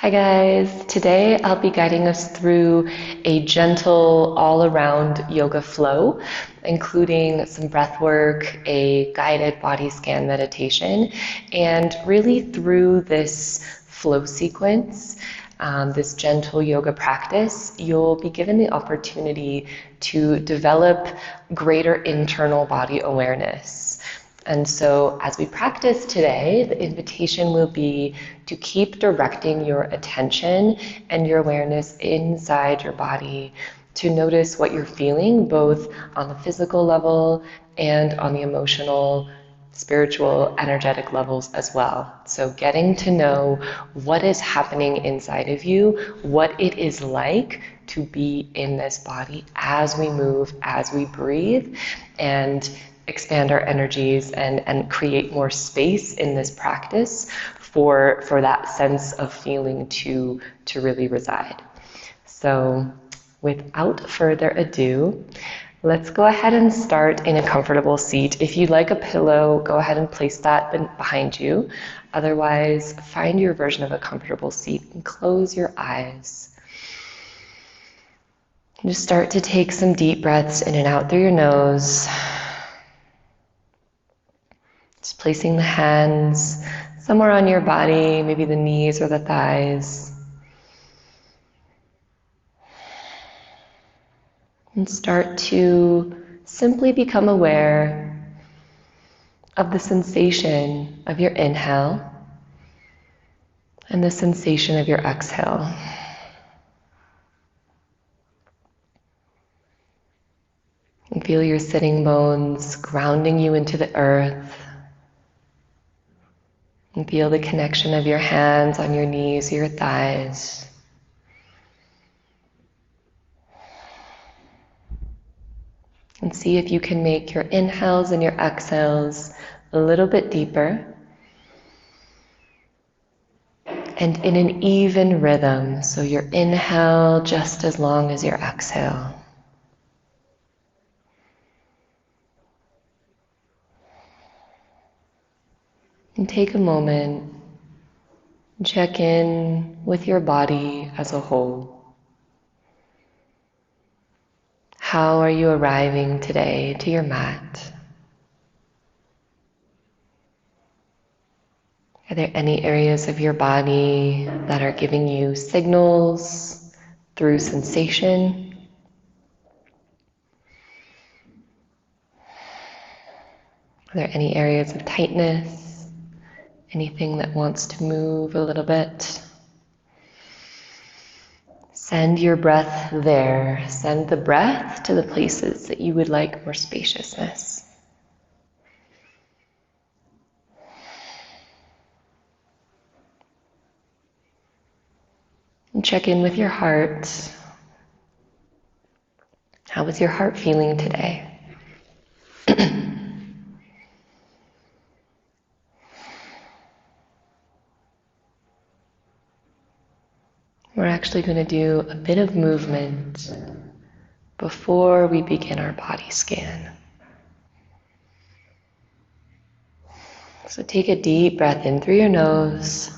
Hi guys, today I'll be guiding us through a gentle all-around yoga flow, including some breath work, a guided body scan meditation, and really through this flow sequence, this gentle yoga practice, you'll be given the opportunity to develop greater internal body awareness. And so as we practice today, the invitation will be to keep directing your attention and your awareness inside your body, to notice what you're feeling, both on the physical level and on the emotional, spiritual, energetic levels as well. So getting to know what is happening inside of you, what it is like to be in this body as we move, as we breathe, and expand our energies and create more space in this practice for that sense of feeling to really reside. So without further ado, let's go ahead and start in a comfortable seat. If you'd like a pillow, go ahead and place that behind you. Otherwise, find your version of a comfortable seat and close your eyes. Just start to take some deep breaths in and out through your nose. Just placing the hands somewhere on your body, maybe the knees or the thighs. And start to simply become aware of the sensation of your inhale and the sensation of your exhale. And feel your sitting bones grounding you into the earth. And feel the connection of your hands on your knees or your thighs. And see if you can make your inhales and your exhales a little bit deeper and in an even rhythm. So your inhale just as long as your exhale. And take a moment, check in with your body as a whole. How are you arriving today to your mat? Are there any areas of your body that are giving you signals through sensation? Are there any areas of tightness? Anything that wants to move a little bit? Send your breath there. Send the breath to the places that you would like more spaciousness. And check in with your heart. How is your heart feeling today? We're actually going to do a bit of movement before we begin our body scan. So take a deep breath in through your nose.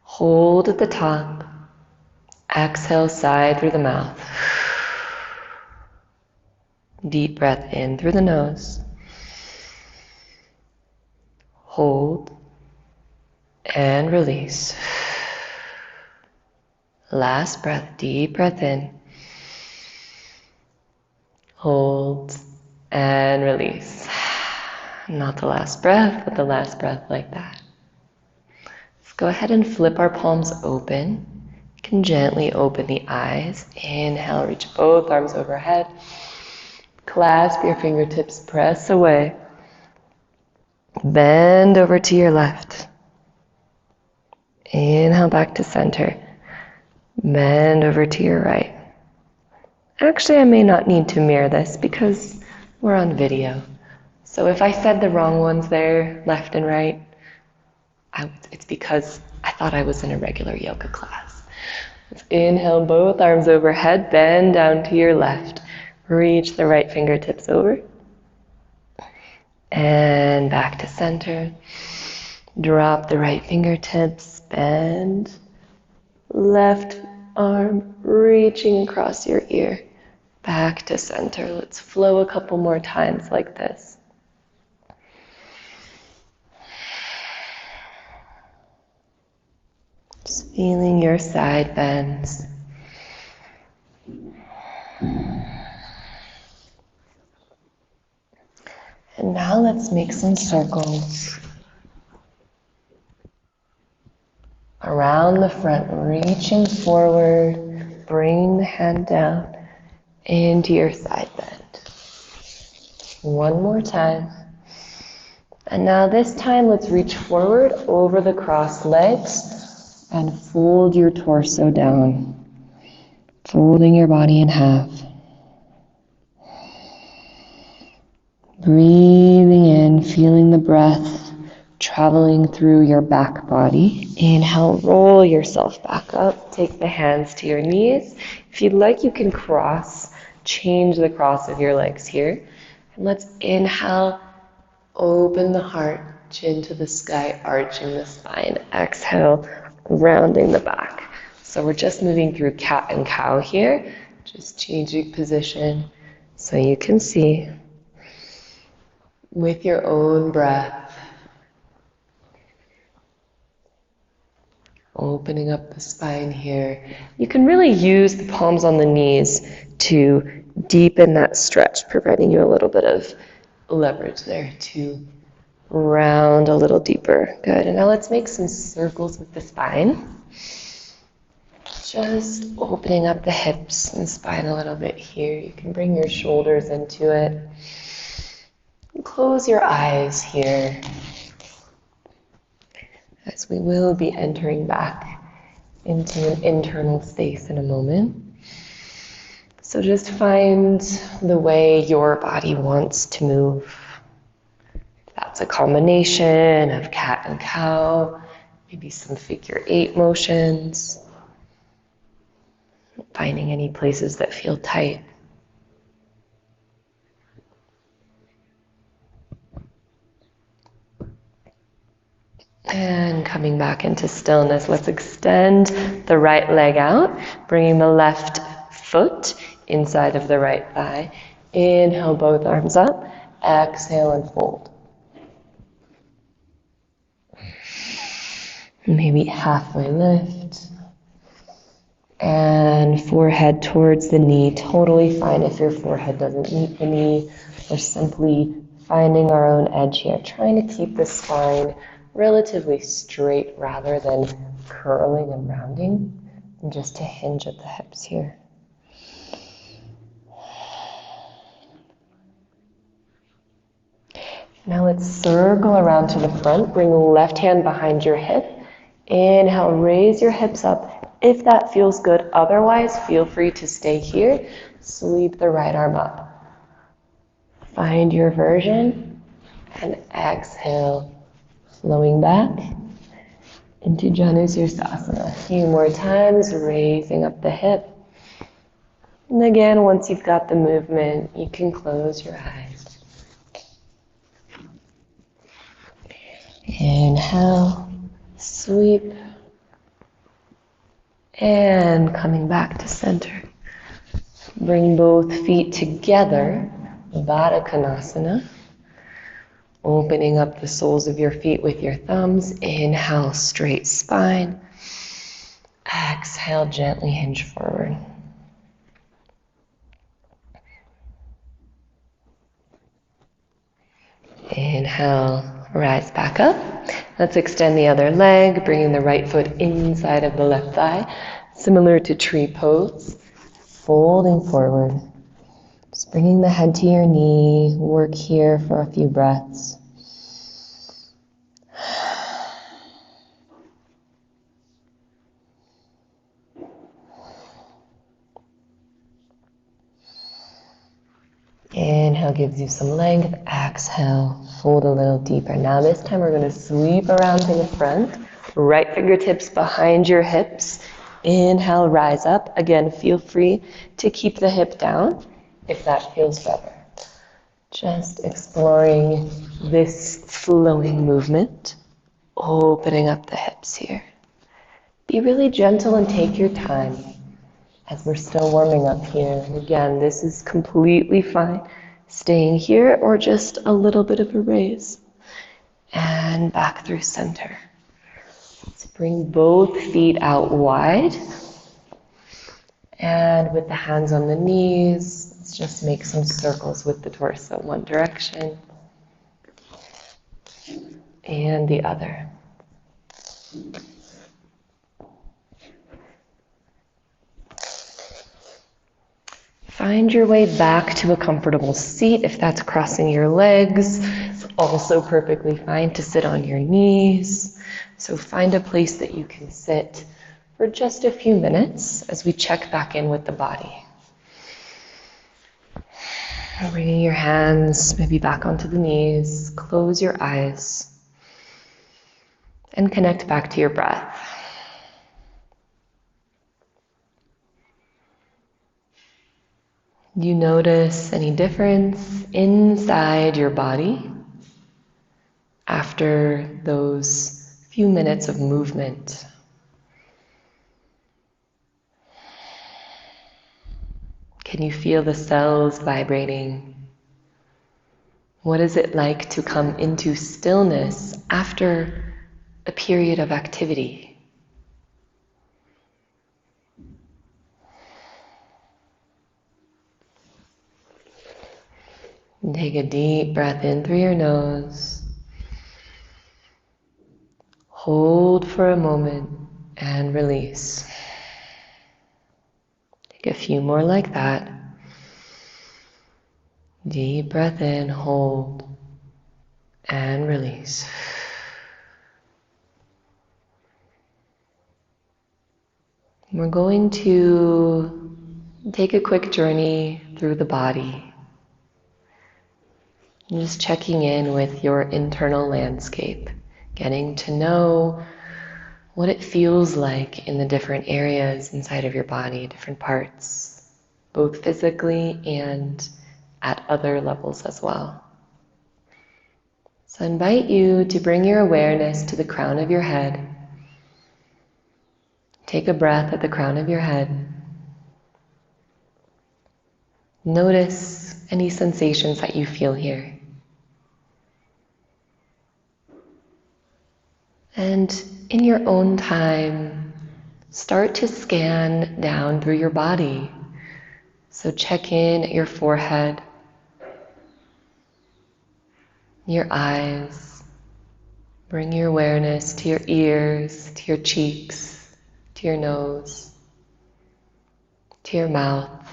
Hold at the top. Exhale, sigh through the mouth. Deep breath in through the nose. Hold and release. Last breath, deep breath in. Hold and release. Not the last breath, but the last breath like that. Let's go ahead and flip our palms open. You can gently open the eyes. Inhale, reach both arms overhead. Clasp your fingertips, press away. Bend over to your left. Inhale back to center. Bend over to your right. Actually, I may not need to mirror this because we're on video. So if I said the wrong ones there, left and right, it's because I thought I was in a regular yoga class. Let's inhale, both arms overhead, bend down to your left. Reach the right fingertips over. And back to center. Drop the right fingertips, bend. Left arm reaching across your ear. Back to center. Let's flow a couple more times like this. Just feeling your side bends. And now let's make some circles. Around the front, reaching forward, bring the hand down into your side bend. One more time. And now this time, let's reach forward over the crossed legs and fold your torso down, folding your body in half. Breathing in, feeling the breath traveling through your back body. Inhale, roll yourself back up. Take the hands to your knees. If you'd like, you can change the cross of your legs here. And let's inhale, open the heart, chin to the sky, arching the spine. Exhale, rounding the back. So we're just moving through cat and cow here, just changing position so you can see with your own breath. Opening up the spine here. You can really use the palms on the knees to deepen that stretch, providing you a little bit of leverage there to round a little deeper. Good. And now let's make some circles with the spine. Just opening up the hips and spine a little bit here. You can bring your shoulders into it. Close your eyes here, as we will be entering back into an internal space in a moment. So just find the way your body wants to move. That's a combination of cat and cow, maybe some figure 8 motions, finding any places that feel tight. And coming back into stillness, let's extend the right leg out, bringing the left foot inside of the right thigh. Inhale, both arms up. Exhale and fold. Maybe halfway lift. And forehead towards the knee. Totally fine if your forehead doesn't meet the knee. We're simply finding our own edge here, trying to keep the spine relatively straight rather than curling and rounding, and just to hinge at the hips here. Now let's circle around to the front. Bring the left hand behind your hip. Inhale, raise your hips up if that feels good. Otherwise, feel free to stay here. Sweep the right arm up. Find your version and exhale, flowing back into Janusirsasana. A few more times, raising up the hip. And again, once you've got the movement, you can close your eyes. Inhale, sweep, and coming back to center. Bring both feet together, Baddha Konasana. Opening up the soles of your feet with your thumbs. Inhale, straight spine. Exhale, gently hinge forward. Inhale, rise back up. Let's extend the other leg, bringing the right foot inside of the left thigh, similar to tree pose. Folding forward. Just bringing the head to your knee. Work here for a few breaths. Inhale gives you some length. Exhale, fold a little deeper. Now this time we're going to sweep around to the front. Right fingertips behind your hips. Inhale, rise up. Again, feel free to keep the hip down if that feels better. Just exploring this flowing movement. opening up the hips here. Be really gentle and take your time as we're still warming up here. And again, this is completely fine. Staying here or just a little bit of a raise. And back through center. Let's bring both feet out wide. And with the hands on the knees, let's just make some circles with the torso. One direction and the other. Find your way back to a comfortable seat. If that's crossing your legs, it's also perfectly fine to sit on your knees. So find a place that you can sit for just a few minutes as we check back in with the body. Bringing your hands maybe back onto the knees, close your eyes, and connect back to your breath. You notice any difference inside your body after those few minutes of movement? Can you feel the cells vibrating? What is it like to come into stillness after a period of activity? And take a deep breath in through your nose. Hold for a moment and release. Take a few more like that. Deep breath in, hold, and release. We're going to take a quick journey through the body. Just checking in with your internal landscape, getting to know what it feels like in the different areas inside of your body, different parts, both physically and at other levels as well. So I invite you to bring your awareness to the crown of your head. Take a breath at the crown of your head. Notice any sensations that you feel here. And in your own time, start to scan down through your body. So check in at your forehead, your eyes. Bring your awareness to your ears, to your cheeks, to your nose, to your mouth.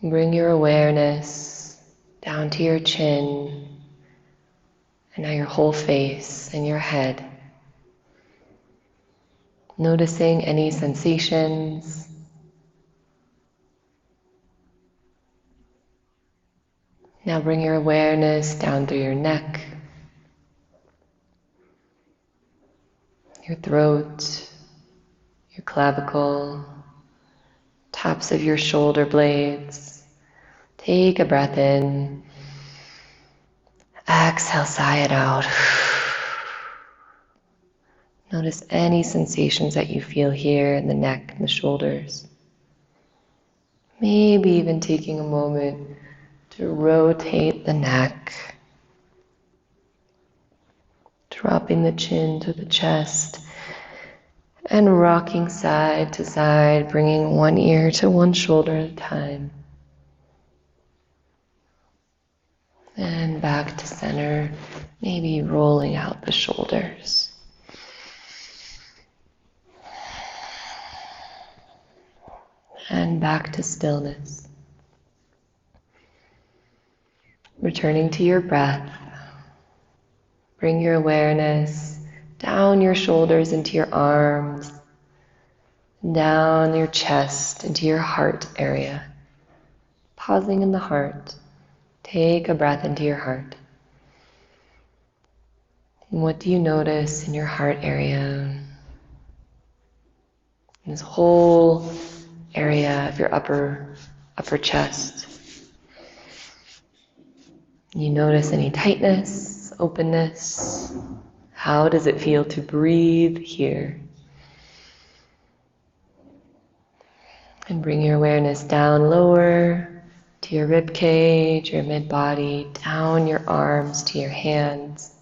Bring your awareness down to your chin, and now your whole face and your head. Noticing any sensations. Now bring your awareness down through your neck, your throat, your clavicle, tops of your shoulder blades. Take a breath in. Exhale, sigh it out. Notice any sensations that you feel here in the neck and the shoulders. Maybe even taking a moment to rotate the neck, dropping the chin to the chest, and rocking side to side, bringing one ear to one shoulder at a time. And back to center, maybe rolling out the shoulders. And back to stillness. Returning to your breath. Bring your awareness down your shoulders into your arms, down your chest into your heart area. Pausing in the heart. Take a breath into your heart. And what do you notice in your heart area? In this whole area of your upper chest. You notice any tightness, openness. How does it feel to breathe here? And bring your awareness down lower to your rib cage, your mid-body, down your arms to your hands,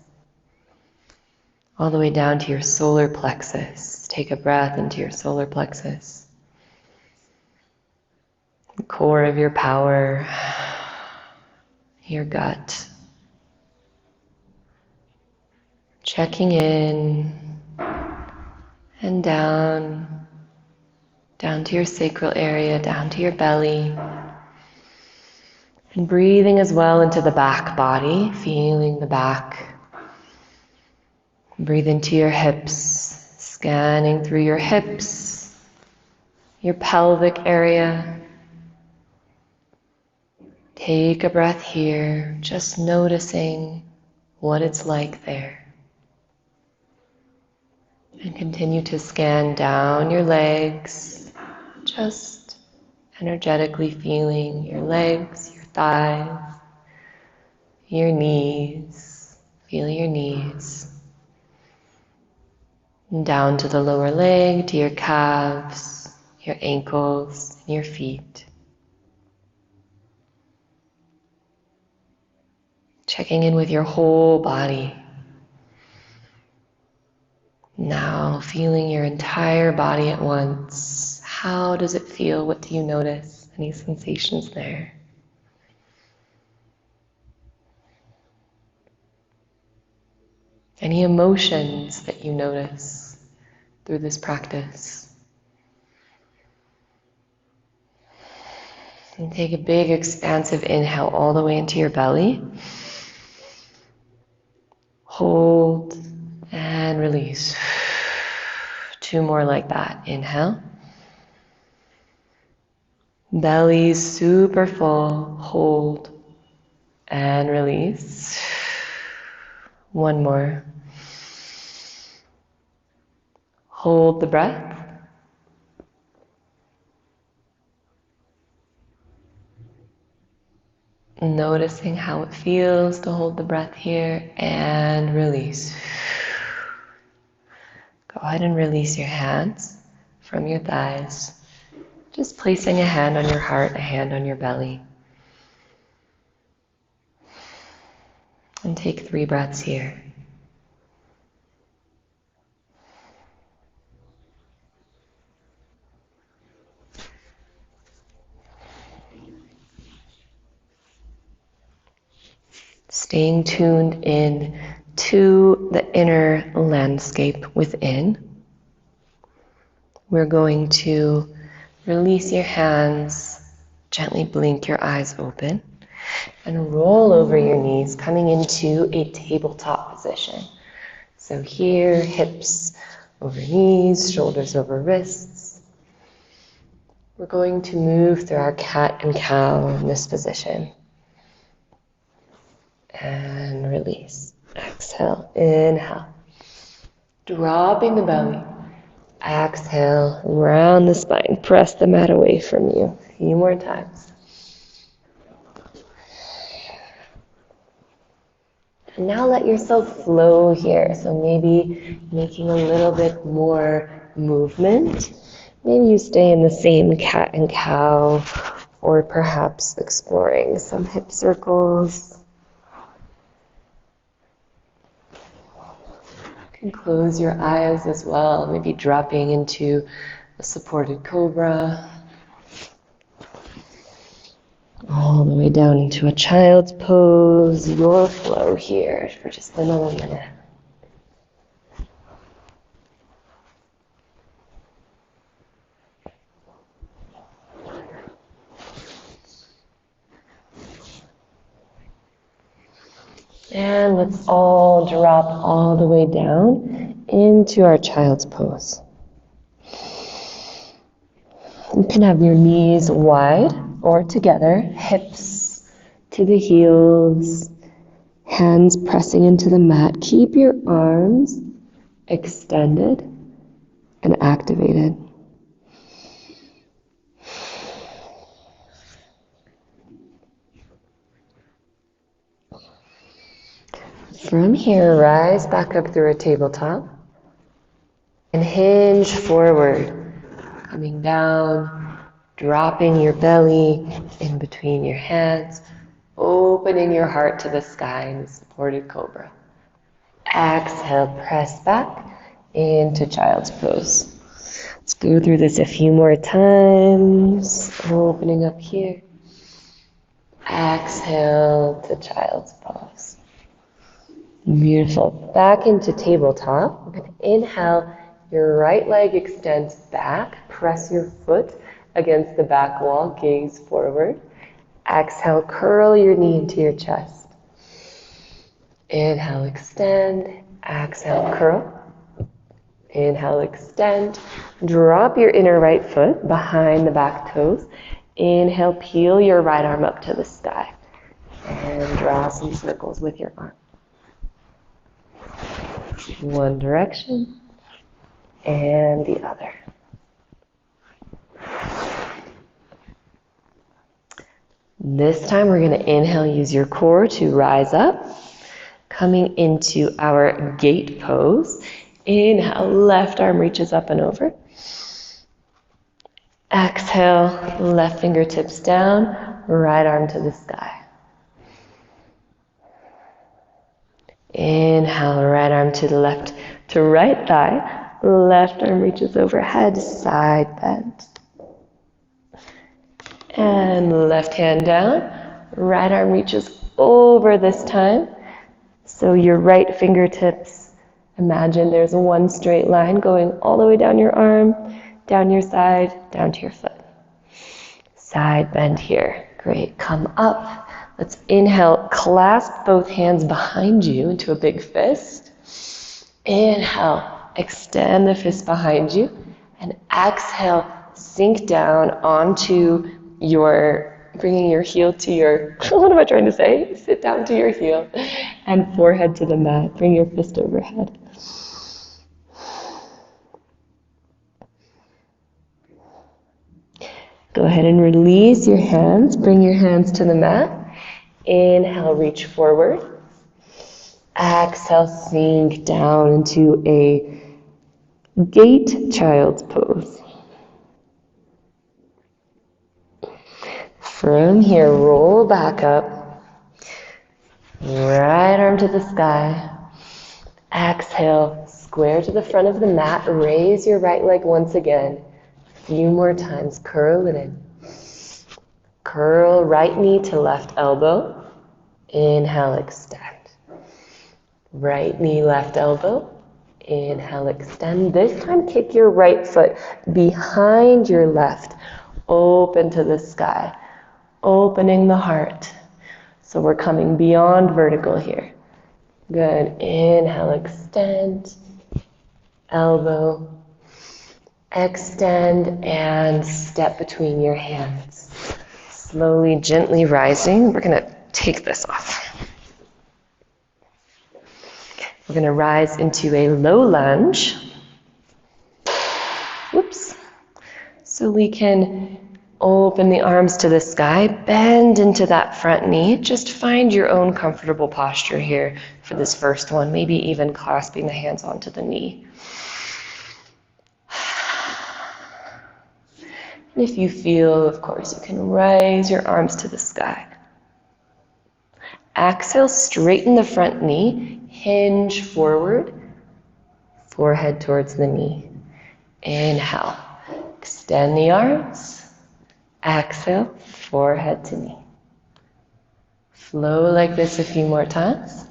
all the way down to your solar plexus. Take a breath into your solar plexus, the core of your power, your gut. Checking in and down to your sacral area, down to your belly. And breathing as well into the back body, feeling the back. Breathe into your hips, scanning through your hips, your pelvic area. Take a breath here, just noticing what it's like there. And continue to scan down your legs, just energetically feeling your legs, your thighs, your knees. Feel your knees. And down to the lower leg, to your calves, your ankles, and your feet. Checking in with your whole body. Now feeling your entire body at once. How does it feel? What do you notice? Any sensations there? Any emotions that you notice through this practice? And take a big expansive inhale all the way into your belly. Hold and release. 2 more like that. Inhale. Belly super full. Hold and release. 1 more. Hold the breath. Noticing how it feels to hold the breath here, and release. Go ahead and release your hands from your thighs. Just placing a hand on your heart, a hand on your belly. And take 3 breaths here. Staying tuned in to the inner landscape within. We're going to release your hands, gently blink your eyes open, and roll over your knees, coming into a tabletop position. So here, hips over knees, shoulders over wrists. We're going to move through our cat and cow in this position. And release. Exhale, inhale. Dropping the belly. Exhale, round the spine. Press the mat away from you. A few more times. And now let yourself flow here. So maybe making a little bit more movement. Maybe you stay in the same cat and cow, or perhaps exploring some hip circles. You can close your eyes as well, maybe dropping into a supported cobra. All the way down into a child's pose, your flow here for just another minute. And let's all drop all the way down into our child's pose. You can have your knees wide or together, hips to the heels, hands pressing into the mat. Keep your arms extended and activated. From here, rise back up through a tabletop and hinge forward, coming down, dropping your belly in between your hands, opening your heart to the sky in supported cobra. Exhale, press back into child's pose. Let's go through this a few more times. Opening up here. Exhale to child's pose. Beautiful. Back into tabletop. We're going to inhale. Your right leg extends back. Press your foot against the back wall. Gaze forward. Exhale, curl your knee into your chest. Inhale, extend. Exhale, curl. Inhale, extend. Drop your inner right foot behind the back toes. Inhale, peel your right arm up to the sky. And draw some circles with your arm. One direction and the other. This time we're going to inhale, use your core to rise up. Coming into our gate pose. Inhale, left arm reaches up and over. Exhale, left fingertips down, right arm to the sky. Inhale, right arm to the left to right thigh. Left arm reaches overhead, side bend. And left hand down, right arm reaches over this time. So your right fingertips, imagine there's one straight line going all the way down your arm, down your side, down to your foot. Side bend here. Great. Come up. Let's inhale. Clasp both hands behind you into a big fist. Inhale. Extend the fist behind you. And exhale. Sink down onto bringing your heel to your, what am I trying to say? Sit down to your heel and forehead to the mat. Bring your fist overhead. Go ahead and release your hands. Bring your hands to the mat. Inhale, reach forward. Exhale, sink down into a gate child's pose. From here, roll back up. Right arm to the sky. Exhale, square to the front of the mat. Raise your right leg once again. A few more times. Curl it in. Curl right knee to left elbow. Inhale, extend. Right knee, left elbow. Inhale, extend. This time, kick your right foot behind your left. Open to the sky. Opening the heart. So we're coming beyond vertical here. Good. Inhale, extend. Elbow. Extend and step between your hands. Slowly, gently rising. We're going to take this off. We're going to rise into a low lunge. Whoops. So we can open the arms to the sky, bend into that front knee. Just find your own comfortable posture here for this first one, maybe even clasping the hands onto the knee. And if you feel, of course, you can raise your arms to the sky. Exhale, straighten the front knee, hinge forward, forehead towards the knee. Inhale, extend the arms. Exhale, forehead to knee. Flow like this a few more times.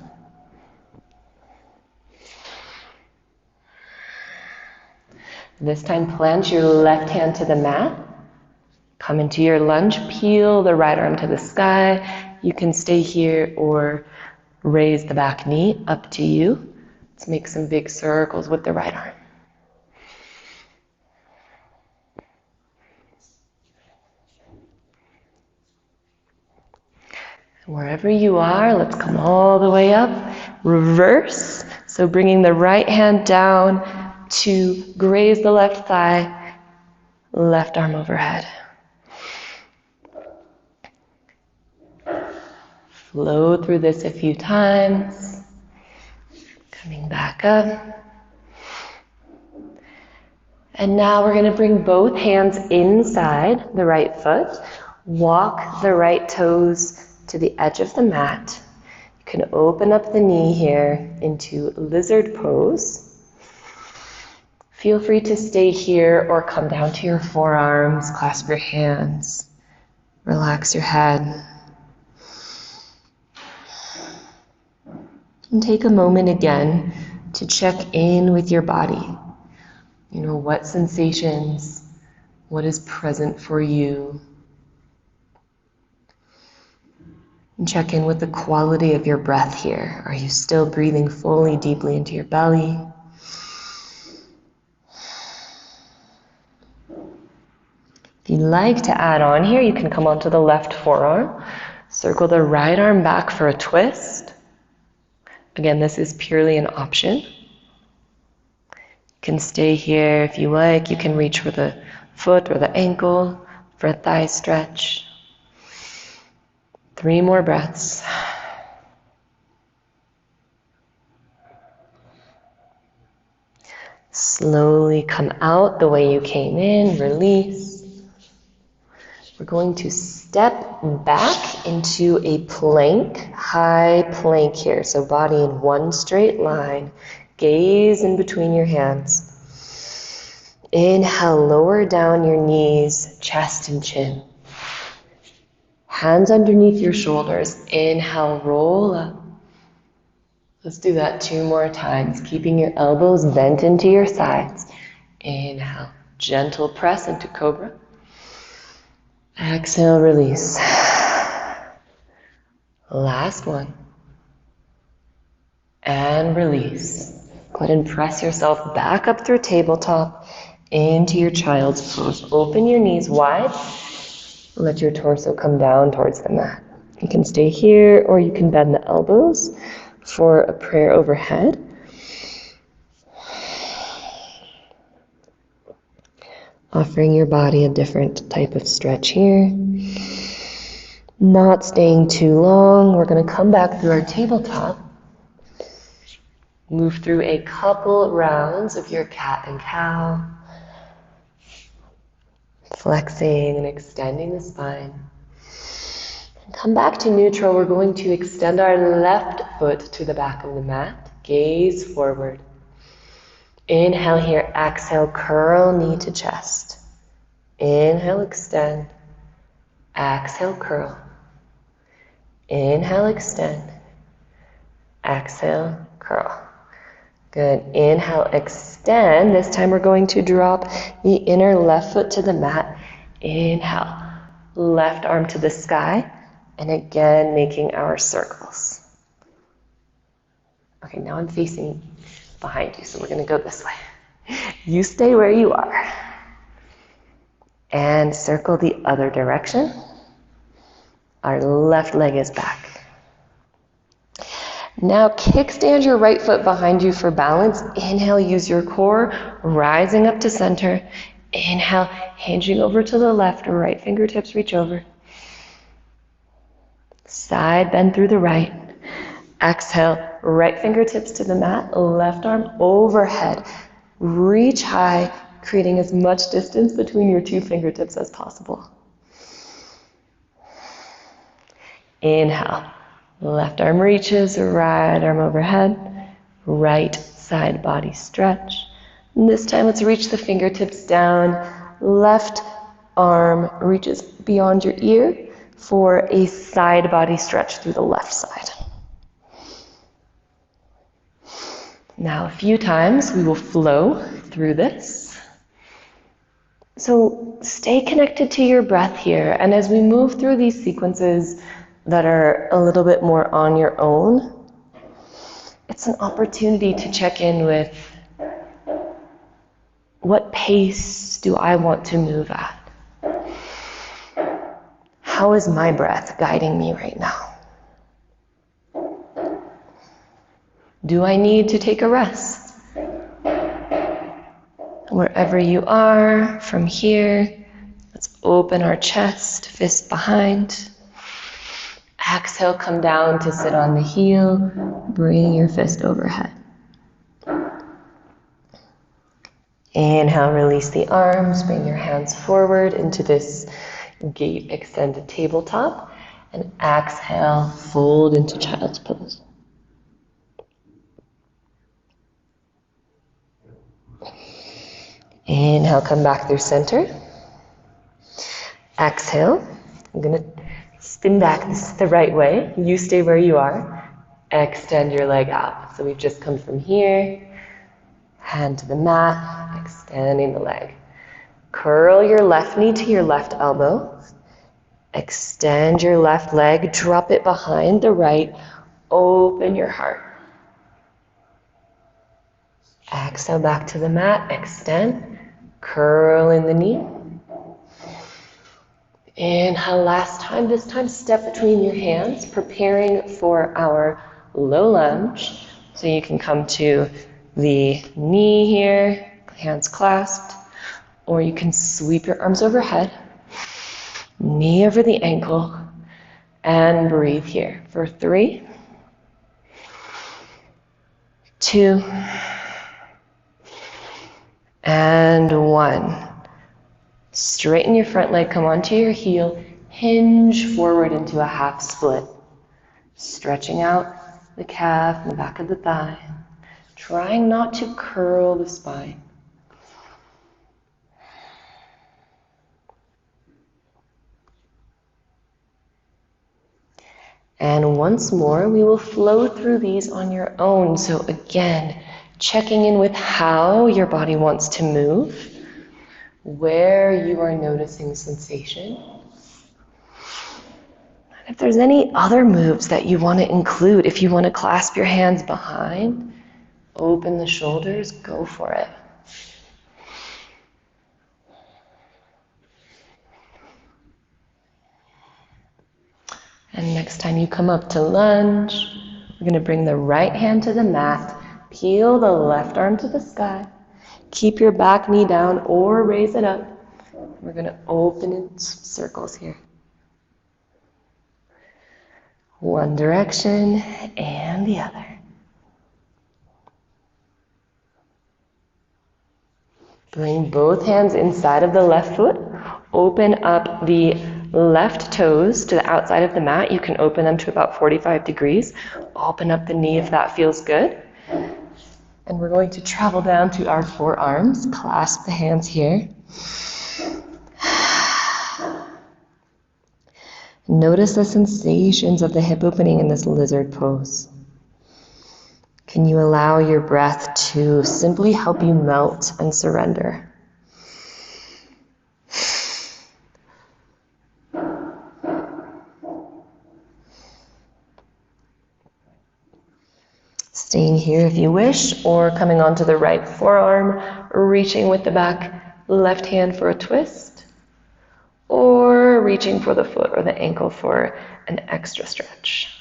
This time, plant your left hand to the mat. Come into your lunge, peel the right arm to the sky. You can stay here or raise the back knee, up to you. Let's make some big circles with the right arm. Wherever you are, let's come all the way up. Reverse. So bringing the right hand down to graze the left thigh, left arm overhead. Flow through this a few times. Coming back up. And now we're going to bring both hands inside the right foot. Walk the right toes to the edge of the mat. You can open up the knee here into lizard pose. Feel free to stay here or come down to your forearms, clasp your hands, relax your head. And take a moment again to check in with your body. You know, what sensations, what is present for you. And check in with the quality of your breath here. Are you still breathing fully, deeply into your belly? If you'd like to add on here, you can come onto the left forearm. Circle the right arm back for a twist. Again, this is purely an option. You can stay here if you like. You can reach for the foot or the ankle for a thigh stretch. 3 more breaths. Slowly come out the way you came in, release. We're going to step back into a plank, high plank here. So body in one straight line. Gaze in between your hands. Inhale, lower down your knees, chest and chin. Hands underneath your shoulders. Inhale, roll up. Let's do that 2 more times, keeping your elbows bent into your sides. Inhale, gentle press into cobra. Exhale, release. Last one. And release. Go ahead and press yourself back up through tabletop into your child's pose. Open your knees wide. Let your torso come down towards the mat. You can stay here or you can bend the elbows for a prayer overhead. Offering your body a different type of stretch here. Not staying too long. We're going to come back through our tabletop. Move through a couple rounds of your cat and cow. Flexing and extending the spine. And come back to neutral. We're going to extend our left foot to the back of the mat. Gaze forward. Inhale here. Exhale, curl knee to chest. Inhale, extend. Exhale, curl. Inhale, extend. Exhale, curl. Good. Inhale, extend. This time we're going to drop the inner left foot to the mat. Inhale, left arm to the sky. And again, making our circles. Okay, now I'm facing behind you, so we're going to go this way. You stay where you are. And circle the other direction. Our left leg is back. Now kickstand your right foot behind you for balance. Inhale, use your core, rising up to center. Inhale, hinging over to the left, right fingertips reach over. Side bend through the right. Exhale, right fingertips to the mat, left arm overhead. Reach high, creating as much distance between your 2 fingertips as possible. Inhale. Left arm reaches, right arm overhead, right side body stretch. And this time let's reach the fingertips down. Left arm reaches beyond your ear for a side body stretch through the left side. Now a few times we will flow through this. So stay connected to your breath here, and as we move through these sequences that are a little bit more on your own, it's an opportunity to check in with what pace do I want to move at? How is my breath guiding me right now? Do I need to take a rest? Wherever you are, from here, let's open our chest, fist behind. Exhale, come down to sit on the heel. Bring your fist overhead. Inhale, release the arms, bring your hands forward into this gate extended tabletop, and exhale, fold into child's pose. Inhale, come back through center. Exhale, I'm gonna spin back, this is the right way. You stay where you are. Extend your leg out. So we've just come from here, hand to the mat, extending the leg. Curl your left knee to your left elbow. Extend your left leg, drop it behind the right, open your heart. Exhale back to the mat, extend, curl in the knee. Inhale, last time. This time step between your hands, preparing for our low lunge. So you can come to the knee here, hands clasped, or you can sweep your arms overhead, knee over the ankle, and breathe here for 3, 2, and 1. Straighten your front leg, come onto your heel, hinge forward into a half split. Stretching out the calf and the back of the thigh. Trying not to curl the spine. And once more, we will flow through these on your own. So again, checking in with how your body wants to move. Where you are noticing sensation. If there's any other moves that you want to include, if you want to clasp your hands behind, open the shoulders, go for it. And next time you come up to lunge, we're going to bring the right hand to the mat, peel the left arm to the sky. Keep your back knee down or raise it up. We're going to open in circles here. One direction and the other. Bring both hands inside of the left foot. Open up the left toes to the outside of the mat. You can open them to about 45 degrees. Open up the knee if that feels good. And we're going to travel down to our forearms. Clasp the hands here. Notice the sensations of the hip opening in this lizard pose. Can you allow your breath to simply help you melt and surrender? Staying here if you wish, or coming onto the right forearm, reaching with the back left hand for a twist, or reaching for the foot or the ankle for an extra stretch.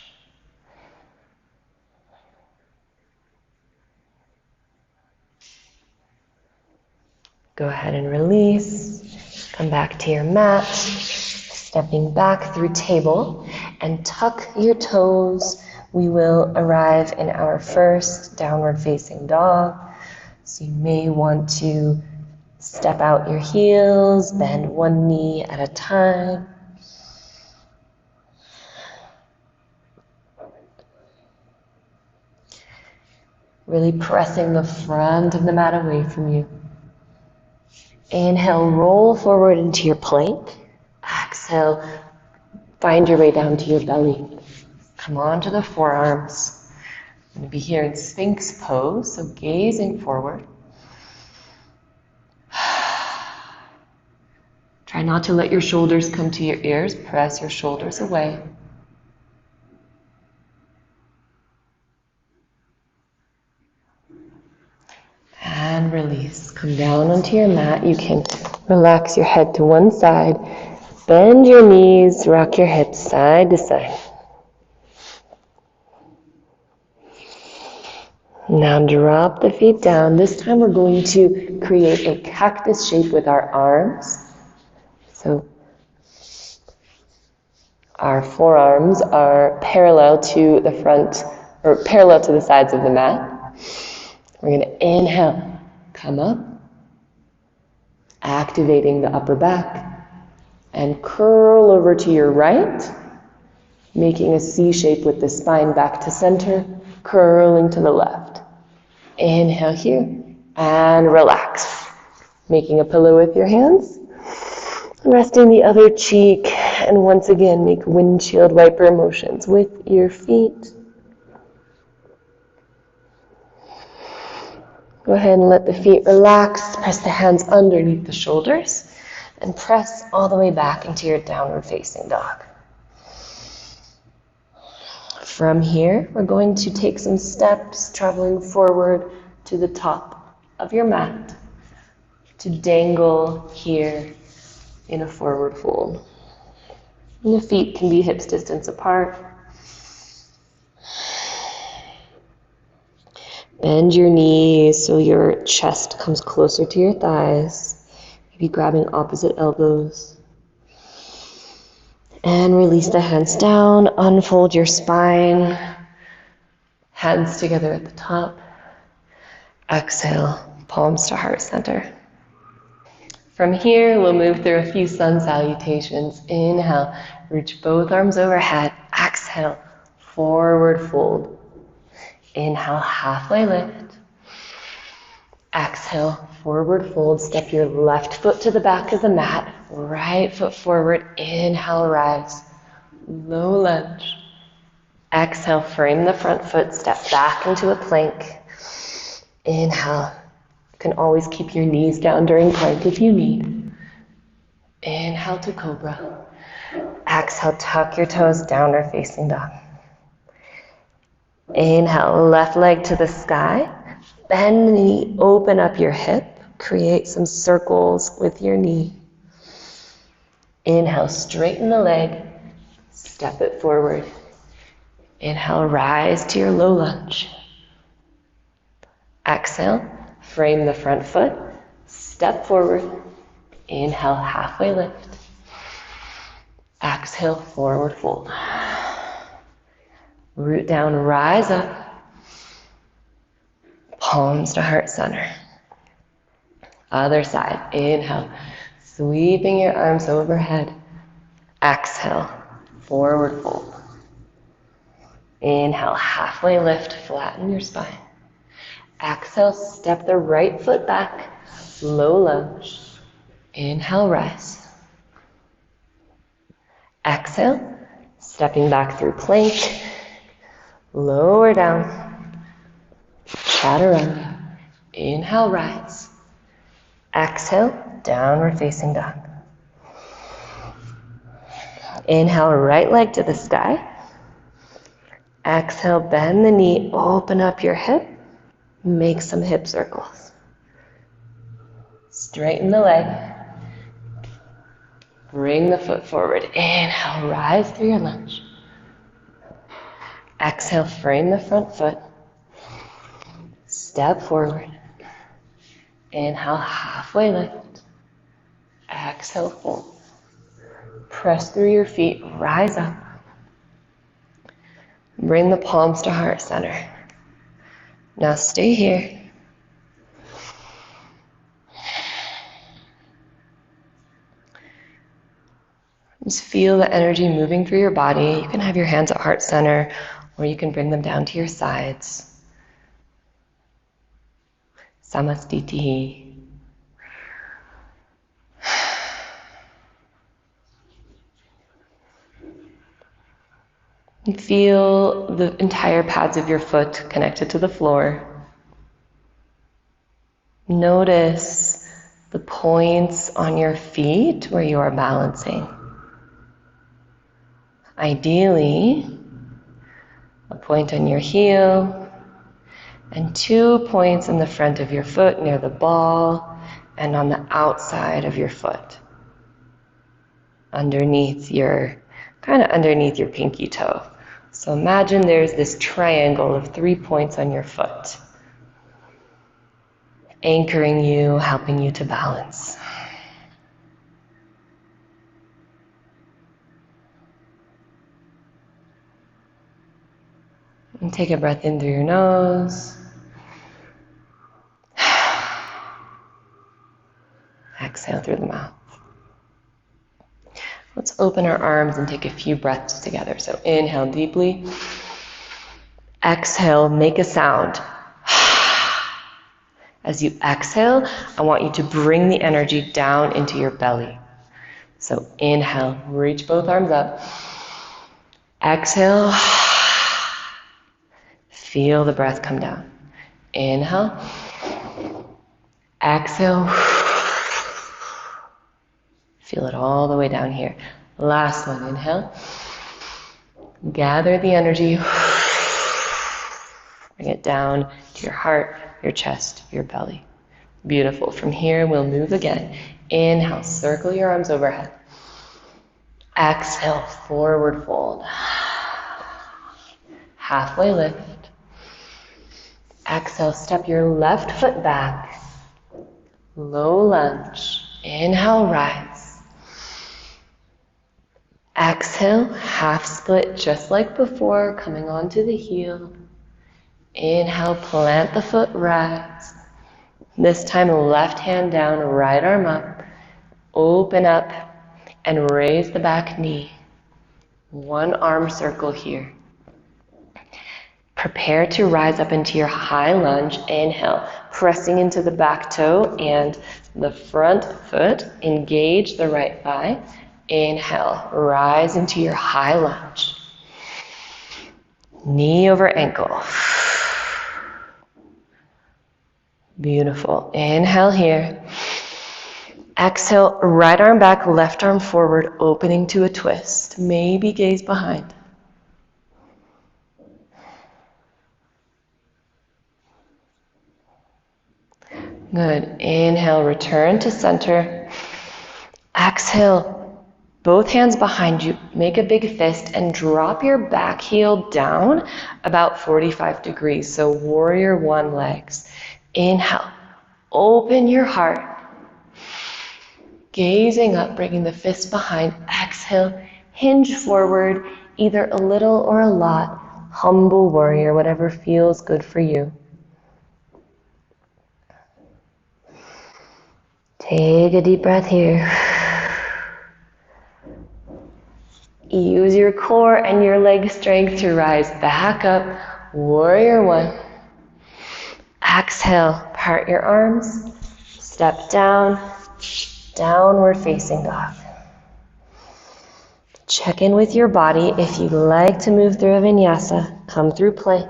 Go ahead and release. Come back to your mat, stepping back through table, and tuck your toes. We will arrive in our first downward facing dog. So you may want to step out your heels, bend one knee at a time. Really pressing the front of the mat away from you. Inhale, roll forward into your plank. Exhale, find your way down to your belly. Come on to the forearms. I'm going to be here in Sphinx pose, so gazing forward. Try not to let your shoulders come to your ears. Press your shoulders away. And release. Come down onto your mat. You can relax your head to one side. Bend your knees. Rock your hips side to side. Now drop the feet down. This time we're going to create a cactus shape with our arms. So our forearms are parallel to the front, or parallel to the sides of the mat. We're going to inhale, come up, activating the upper back, and curl over to your right, making a C shape with the spine back to center, curling to the left. Inhale here, and relax. Making a pillow with your hands, resting the other cheek, and once again make windshield wiper motions with your feet. Go ahead and let the feet relax, press the hands underneath the shoulders, and press all the way back into your downward facing dog. From here, we're going to take some steps, traveling forward to the top of your mat to dangle here in a forward fold. And the feet can be hips distance apart. Bend your knees so your chest comes closer to your thighs. Maybe grabbing opposite elbows. And release the hands down, unfold your spine, hands together at the top. Exhale, palms to heart center. From here, we'll move through a few sun salutations. Inhale, reach both arms overhead. Exhale, forward fold. Inhale, halfway lift. Exhale, forward fold. Step your left foot to the back of the mat. Right foot forward. Inhale, rise. Low lunge. Exhale, frame the front foot. Step back into a plank. Inhale. You can always keep your knees down during plank if you need. Inhale to cobra. Exhale, tuck your toes, downward facing dog. Inhale, left leg to the sky. Bend the knee, open up your hip. Create some circles with your knee. Inhale, straighten the leg. Step it forward. Inhale, rise to your low lunge. Exhale, frame the front foot. Step forward. Inhale, halfway lift. Exhale, forward fold. Root down, rise up. Palms to heart center. Other side. Inhale, sweeping your arms overhead. Exhale, forward fold. Inhale, halfway lift, flatten your spine. Exhale, step the right foot back, low lunge. Inhale, rise. Exhale, stepping back through plank. Lower down, chaturanga. Inhale, rise. Exhale, downward facing dog. Inhale, right leg to the sky. Exhale, bend the knee, open up your hip. Make some hip circles. Straighten the leg. Bring the foot forward. Inhale, rise through your lunge. Exhale, frame the front foot. Step forward. Inhale, halfway lift. Exhale, fold. Press through your feet, rise up. Bring the palms to heart center. Now stay here. Just feel the energy moving through your body. You can have your hands at heart center, or you can bring them down to your sides. Samastiti. And feel the entire pads of your foot connected to the floor. Notice the points on your feet where you are balancing. Ideally, a point on your heel and 2 points in the front of your foot near the ball and on the outside of your foot. Underneath your pinky toe. So imagine there's this triangle of 3 points on your foot, anchoring you, helping you to balance. And take a breath in through your nose. exhale through the mouth. Let's open our arms and take a few breaths together. So inhale deeply. Exhale, make a sound. As you exhale, I want you to bring the energy down into your belly. So inhale, reach both arms up. Exhale, feel the breath come down. Inhale, exhale, feel it all the way down here. Last one, inhale. Gather the energy. Bring it down to your heart, your chest, your belly. Beautiful. From here, we'll move again. Inhale, circle your arms overhead. Exhale, forward fold. Halfway lift. Exhale, step your left foot back. Low lunge. Inhale, rise. Exhale, half split just like before, coming onto the heel. Inhale, plant the foot, rise. This time, left hand down, right arm up. Open up and raise the back knee. One arm circle here. Prepare to rise up into your high lunge. Inhale, pressing into the back toe and the front foot. Engage the right thigh. Inhale, rise into your high lunge. Knee over ankle. Beautiful. Inhale here. Exhale, right arm back, left arm forward, opening to a twist. Maybe gaze behind. Good. Inhale, return to center. Exhale, both hands behind you. Make a big fist and drop your back heel down about 45 degrees. So warrior one legs. Inhale, open your heart. Gazing up, bringing the fist behind. Exhale, hinge forward, either a little or a lot. Humble warrior, whatever feels good for you. Take a deep breath here. Use your core and your leg strength to rise back up. Warrior one. Exhale, part your arms. Step down. Downward facing dog. Check in with your body. If you'd like to move through a vinyasa, come through plank.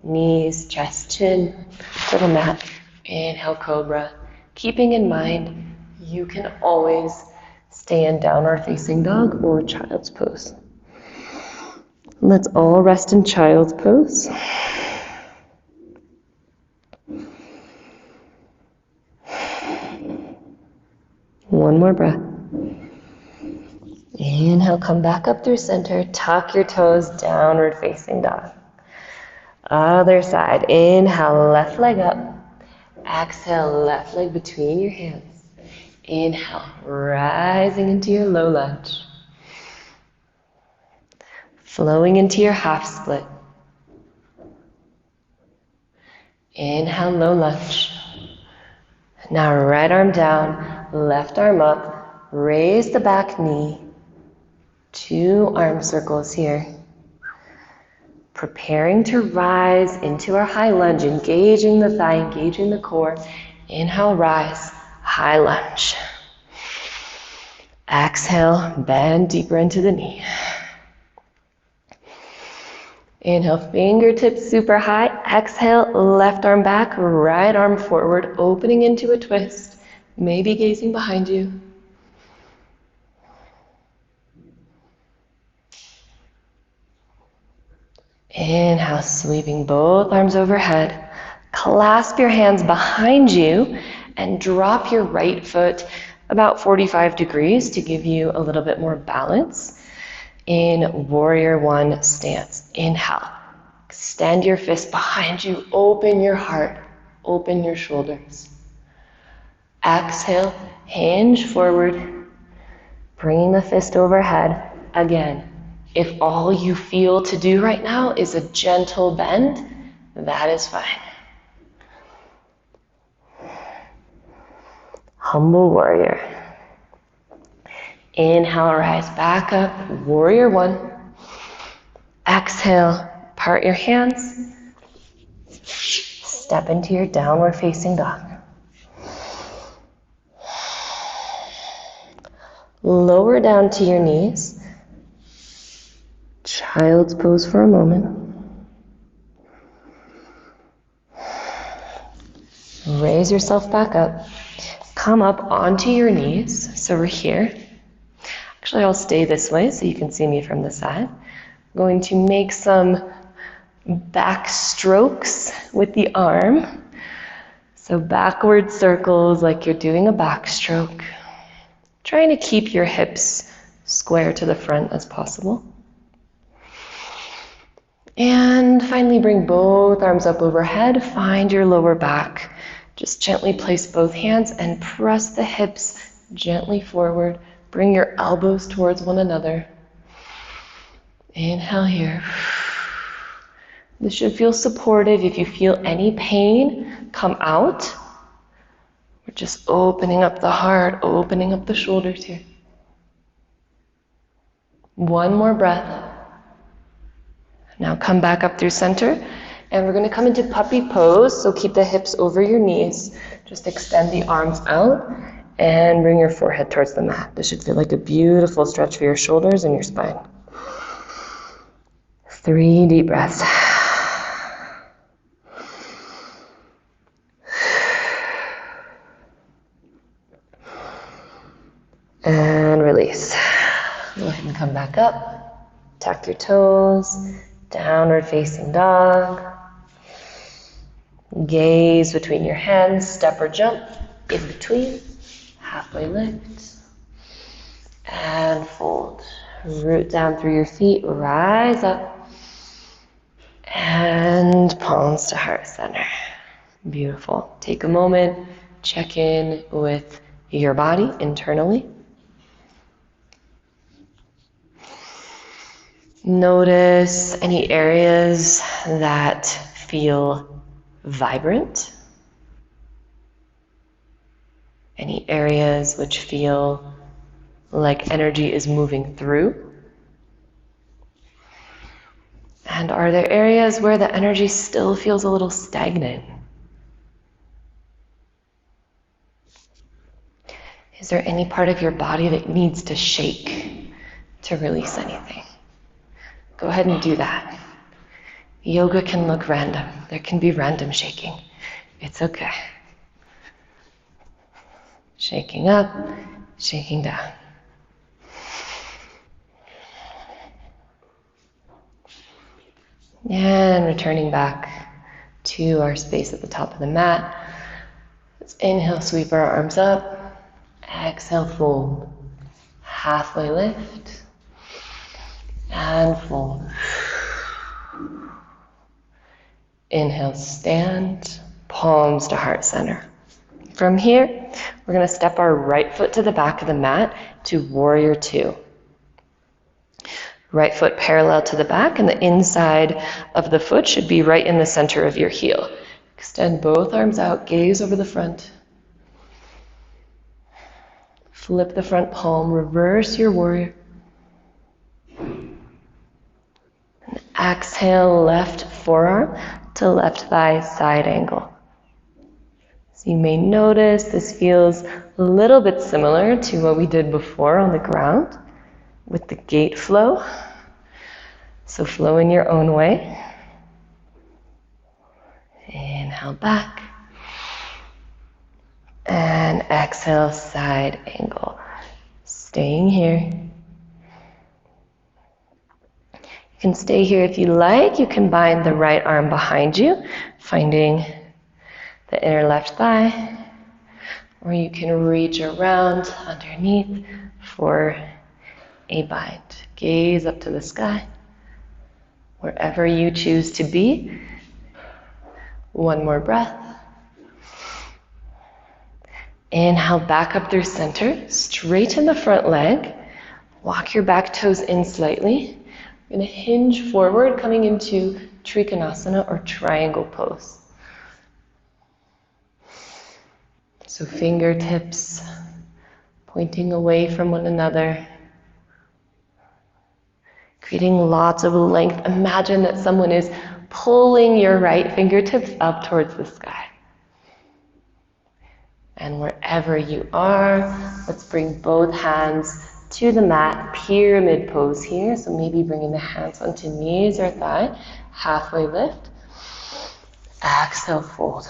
Knees, chest, chin to the mat. Inhale, cobra. Keeping in mind, you can always stay in downward facing dog or child's pose. Let's all rest in child's pose. One more breath. Inhale, come back up through center. Tuck your toes, downward facing dog. Other side. Inhale, left leg up. Exhale, left leg between your hands. Inhale, rising into your low lunge. Flowing into your half split. Inhale, low lunge. Now right arm down, left arm up. Raise the back knee. 2 arm circles here. Preparing to rise into our high lunge, engaging the thigh, engaging the core. Inhale, rise, high lunge. Exhale, bend deeper into the knee. Inhale, fingertips super high. Exhale, left arm back, right arm forward, opening into a twist. Maybe gazing behind you. Inhale, sweeping both arms overhead. Clasp your hands behind you and drop your right foot about 45 degrees to give you a little bit more balance in warrior one stance. Inhale, extend your fist behind you, open your heart, open your shoulders. Exhale, hinge forward, bringing the fist overhead. Again, if all you feel to do right now is a gentle bend, that is fine. humble warrior. Inhale, rise back up, warrior one. Exhale, part your hands. Step into your downward facing dog. Lower down to your knees. Child's pose for a moment. Raise yourself back up. Come up onto your knees. So we're here. Actually, I'll stay this way so you can see me from the side. I'm going to make some back strokes with the arm. So backward circles like you're doing a backstroke. Trying to keep your hips square to the front as possible. And finally bring both arms up overhead. Find your lower back. Just gently place both hands and press the hips gently forward. Bring your elbows towards one another. Inhale here. This should feel supportive. If you feel any pain, come out. We're just opening up the heart, opening up the shoulders here. One more breath. Now come back up through center. And we're going to come into puppy pose. So keep the hips over your knees. Just extend the arms out and bring your forehead towards the mat. This should feel like a beautiful stretch for your shoulders and your spine. 3 deep breaths. And release. Go ahead and come back up. Tuck your toes. Downward facing dog. Gaze between your hands. Step or jump in between. Halfway lift. And fold. Root down through your feet. Rise up. And palms to heart center. Beautiful. Take a moment. Check in with your body internally. Notice any areas that feel vibrant. Any areas which feel like energy is moving through. And are there areas where the energy still feels a little stagnant? Is there any part of your body that needs to shake to release anything? Go ahead and do that. Yoga can look random. There can be random shaking. It's okay. Shaking up, shaking down. And returning back to our space at the top of the mat. Let's inhale, sweep our arms up. Exhale, fold. Halfway lift. And fold. Inhale, stand, palms to heart center. From here, we're going to step our right foot to the back of the mat to warrior two. Right foot parallel to the back, and the inside of the foot should be right in the center of your heel. Extend both arms out, gaze over the front. Flip the front palm, reverse your warrior. And exhale, left forearm to left thigh side angle. So you may notice this feels a little bit similar to what we did before on the ground with the gate flow. So flow in your own way. Inhale back. And exhale, side angle. Staying here. You can stay here if you like. You can bind the right arm behind you, finding the inner left thigh. Or you can reach around underneath for a bind. Gaze up to the sky. Wherever you choose to be. One more breath. Inhale back up through center. Straighten the front leg. Walk your back toes in slightly. We're going to hinge forward, coming into Trikonasana or triangle pose. So fingertips pointing away from one another, creating lots of length. Imagine that someone is pulling your right fingertips up towards the sky. And wherever you are, let's bring both hands to the mat, pyramid pose here. So maybe bringing the hands onto knees or thigh, halfway lift. Exhale, fold.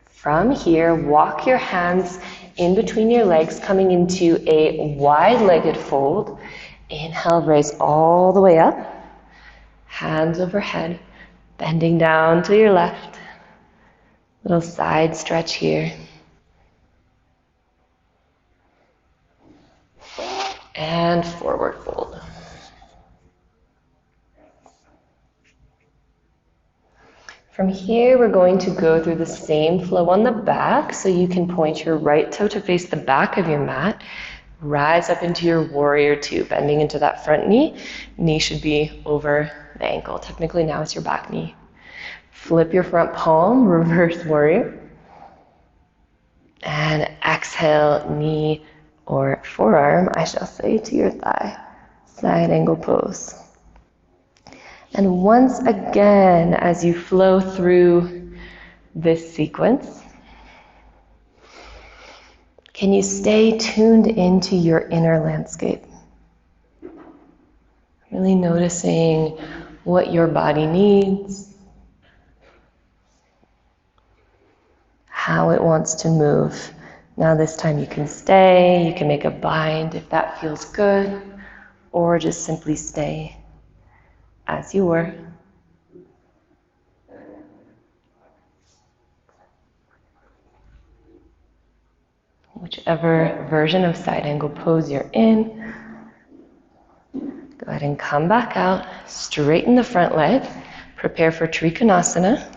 From here, walk your hands in between your legs, coming into a wide-legged fold. Inhale, raise all the way up. Hands overhead, bending down to your left. Little side stretch here. And forward fold. From here, we're going to go through the same flow on the back, so you can point your right toe to face the back of your mat. Rise up into your warrior two, bending into that front knee. Knee should be over the ankle. Technically now it's your back knee. Flip your front palm, reverse warrior. And exhale, knee or forearm, I shall say, to your thigh. Side angle pose. And once again, as you flow through this sequence, can you stay tuned into your inner landscape? Really noticing what your body needs, how it wants to move. Now this time you can stay, you can make a bind if that feels good, or just simply stay as you were. Whichever version of side angle pose you're in, go ahead and come back out, straighten the front leg, prepare for Trikonasana.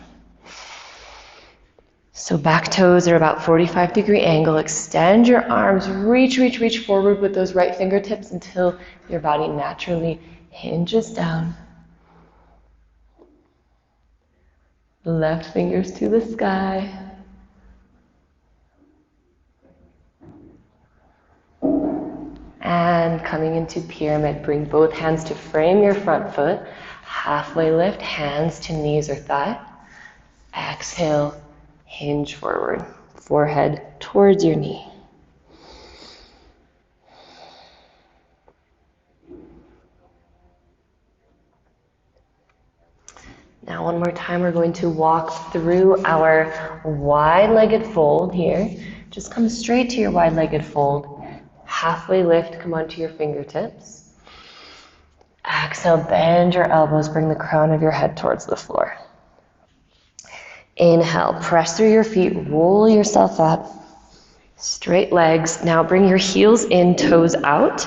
So back toes are about 45-degree angle. Extend your arms, reach forward with those right fingertips until your body naturally hinges down. Left fingers to the sky. And coming into pyramid, bring both hands to frame your front foot. Halfway lift, hands to knees or thigh. Exhale, hinge forward, forehead towards your knee. Now one more time, we're going to walk through our wide-legged fold here. Just come straight to your wide-legged fold. Halfway lift, come onto your fingertips. Exhale, bend your elbows, bring the crown of your head towards the floor. Inhale, press through your feet, roll yourself up. Straight legs. Now bring your heels in, toes out,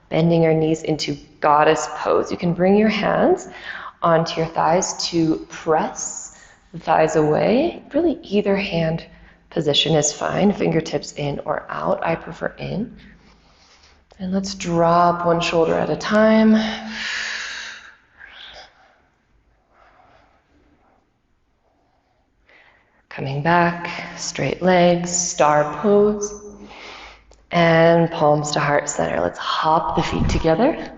bending your knees into goddess pose. You can bring your hands onto your thighs to press the thighs away. Really either hand position is fine, fingertips in or out. I prefer in. And let's drop one shoulder at a time. Coming back, straight legs, star pose. And palms to heart center. Let's hop the feet together.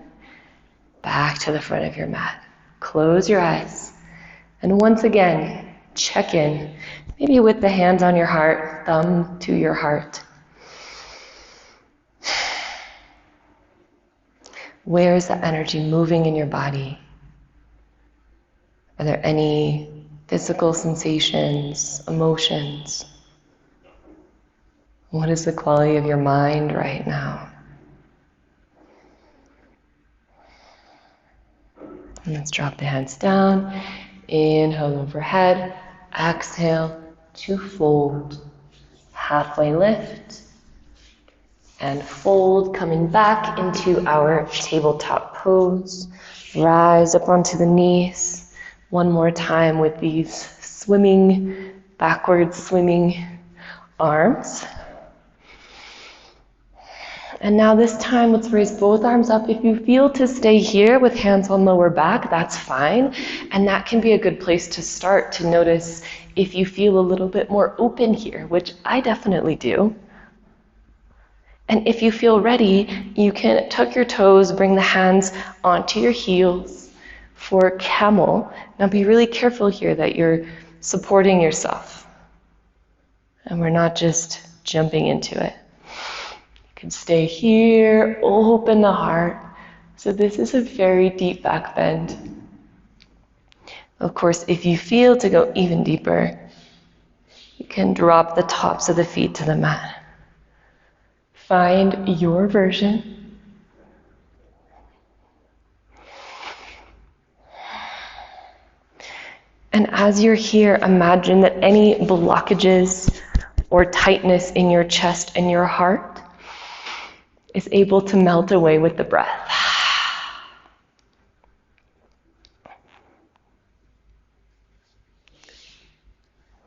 Back to the front of your mat. Close your eyes. And once again, check in. Maybe with the hands on your heart, thumb to your heart. Where is the energy moving in your body? Are there any physical sensations, emotions? What is the quality of your mind right now? And let's drop the hands down. Inhale overhead. Exhale to fold. Halfway lift. And fold, coming back into our tabletop pose. Rise up onto the knees. One more time with these backwards swimming arms. And now this time, let's raise both arms up. If you feel to stay here with hands on lower back, that's fine. And that can be a good place to start to notice if you feel a little bit more open here, which I definitely do. And if you feel ready, you can tuck your toes, bring the hands onto your heels for camel. Now be really careful here that you're supporting yourself. And we're not just jumping into it. You can stay here, open the heart. So this is a very deep back bend. Of course, if you feel to go even deeper, you can drop the tops of the feet to the mat. Find your version. And as you're here, imagine that any blockages or tightness in your chest and your heart is able to melt away with the breath.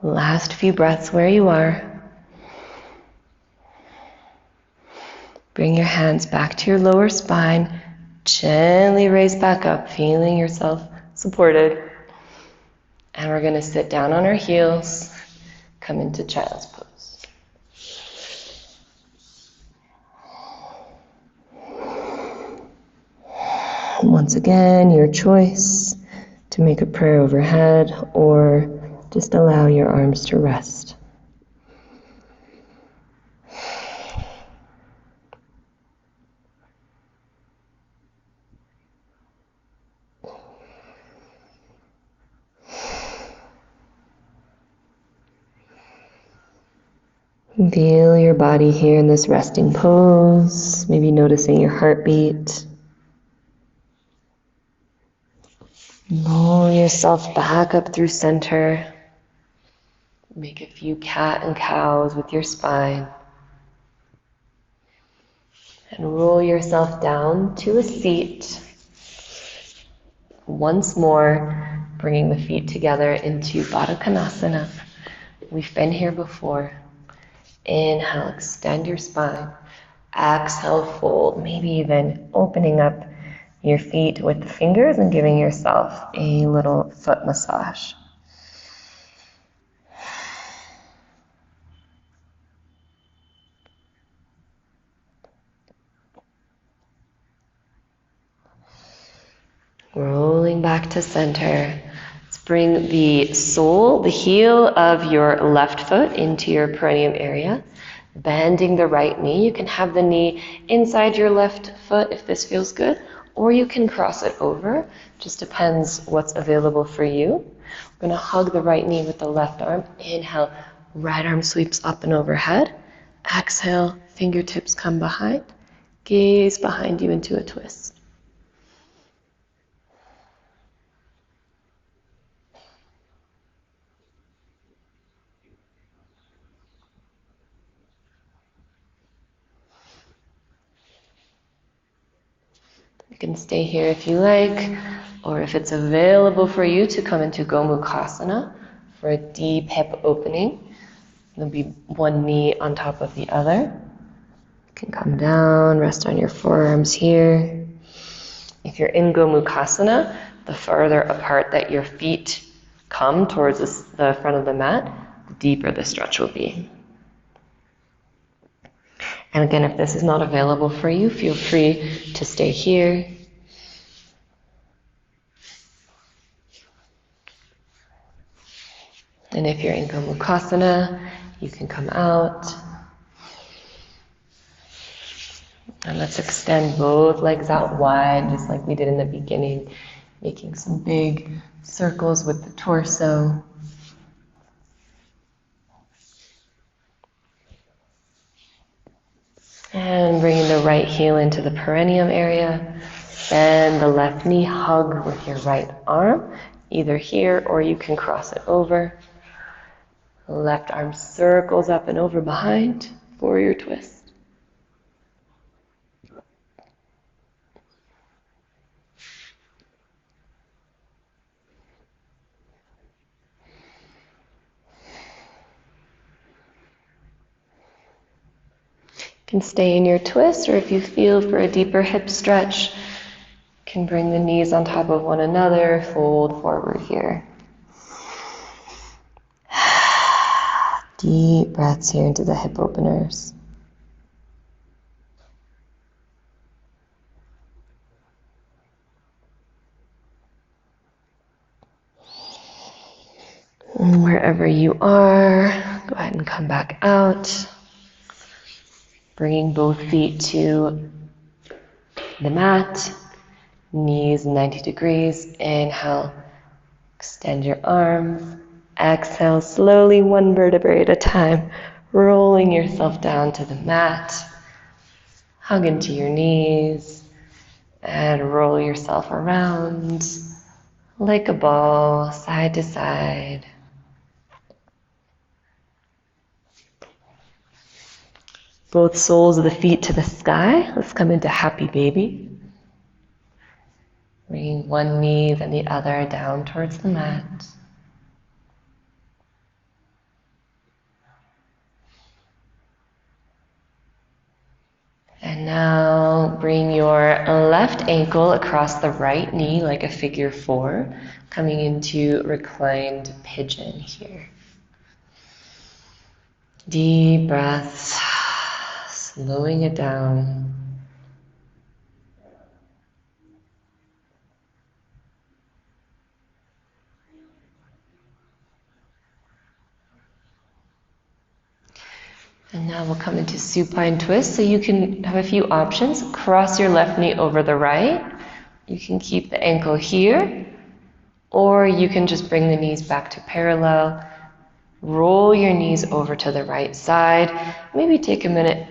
Last few breaths where you are. Bring your hands back to your lower spine. Gently raise back up, feeling yourself supported. And we're going to sit down on our heels, come into child's pose. Once again, your choice to make a prayer overhead or just allow your arms to rest. Feel your body here in this resting pose, maybe noticing your heartbeat. Roll yourself back up through center. Make a few cat and cows with your spine. And roll yourself down to a seat. Once more, bringing the feet together into Baddha Konasana. We've been here before. Inhale, extend your spine. Exhale, fold. Maybe even opening up your feet with the fingers and giving yourself a little foot massage. Rolling back to center. Let's bring the sole, the heel of your left foot into your perineum area. Bending the right knee. You can have the knee inside your left foot if this feels good, or you can cross it over. Just depends what's available for you. We're going to hug the right knee with the left arm. Inhale, right arm sweeps up and overhead. Exhale, fingertips come behind. Gaze behind you into a twist. You can stay here if you like, or if it's available for you to come into Gomukhasana for a deep hip opening. There'll be one knee on top of the other. You can come down, rest on your forearms here. If you're in Gomukhasana, the farther apart that your feet come towards the front of the mat, the deeper the stretch will be. And again, if this is not available for you, feel free to stay here. And if you're in Gomukhasana, you can come out. And let's extend both legs out wide, just like we did in the beginning, making some big circles with the torso. And bringing the right heel into the perineum area. Bend the left knee, hug with your right arm, either here or you can cross it over. Left arm circles up and over behind for your twist. You can stay in your twist, or if you feel for a deeper hip stretch, you can bring the knees on top of one another, fold forward here. Deep breaths here into the hip openers. And wherever you are, go ahead and come back out. Bringing both feet to the mat, knees 90 degrees. Inhale, extend your arms. Exhale, slowly, one vertebrae at a time, rolling yourself down to the mat. Hug into your knees and roll yourself around like a ball, side to side. Both soles of the feet to the sky. Let's come into happy baby. Bringing one knee, then the other down towards the mat. And now bring your left ankle across the right knee like a figure four, coming into reclined pigeon here. Deep breaths, slowing it down. And now we'll come into supine twist. So you can have a few options. Cross your left knee over the right. You can keep the ankle here, or you can just bring the knees back to parallel. Roll your knees over to the right side. Maybe take a minute,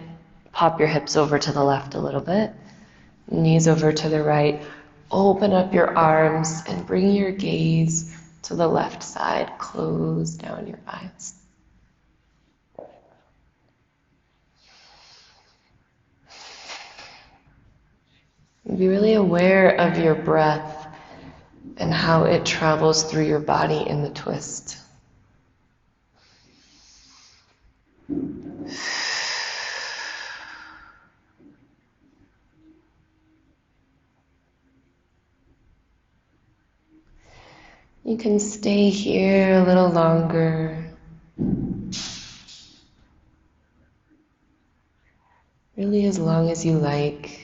pop your hips over to the left a little bit. Knees over to the right. Open up your arms and bring your gaze to the left side. Close down your eyes. Be really aware of your breath and how it travels through your body in the twist. You can stay here a little longer. Really as long as you like.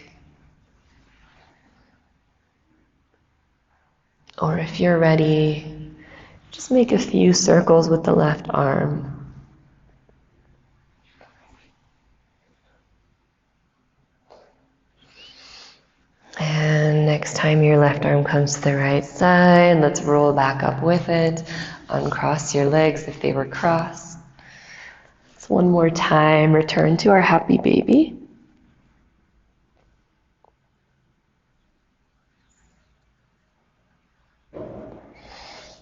Or if you're ready, just make a few circles with the left arm. And next time your left arm comes to the right side, let's roll back up with it. Uncross your legs if they were crossed. So one more time, return to our happy baby.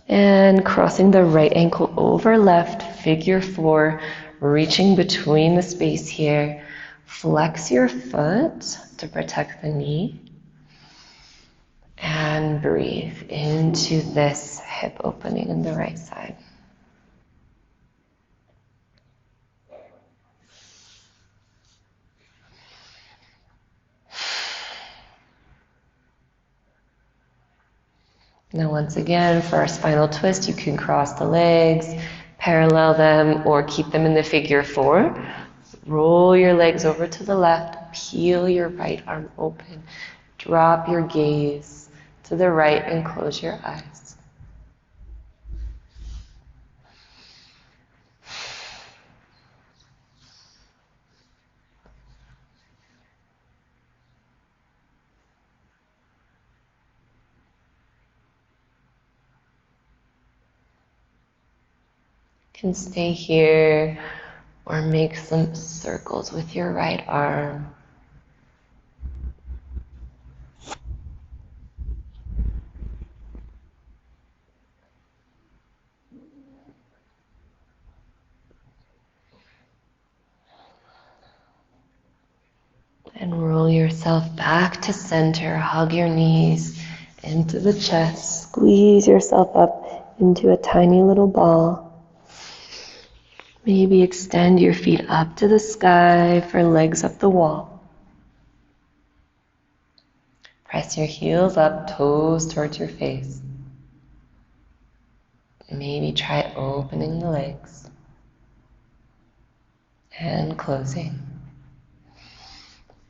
And crossing the right ankle over left, figure four, reaching between the space here. Flex your foot to protect the knee. And breathe into this hip opening in the right side. Now once again, for our spinal twist, you can cross the legs, parallel them, or keep them in the figure four. Roll your legs over to the left, peel your right arm open, drop your gaze to the right and close your eyes. You can stay here or make some circles with your right arm. And roll yourself back to center. Hug your knees into the chest. Squeeze yourself up into a tiny little ball. Maybe extend your feet up to the sky for legs up the wall. Press your heels up, toes towards your face. Maybe try opening the legs and closing.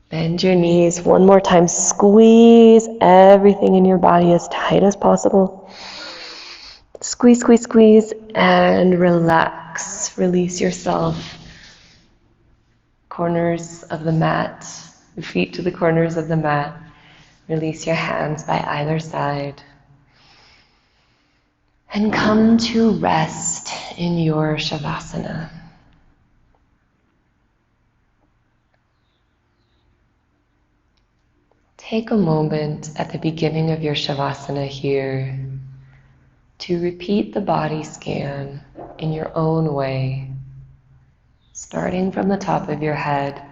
Bend your knees one more time. Squeeze everything in your body as tight as possible. Squeeze, squeeze, squeeze, and relax. Release yourself. Corners of the mat, your feet to the corners of the mat. Release your hands by either side. And come to rest in your Shavasana. Take a moment at the beginning of your Shavasana here to repeat the body scan in your own way, starting from the top of your head,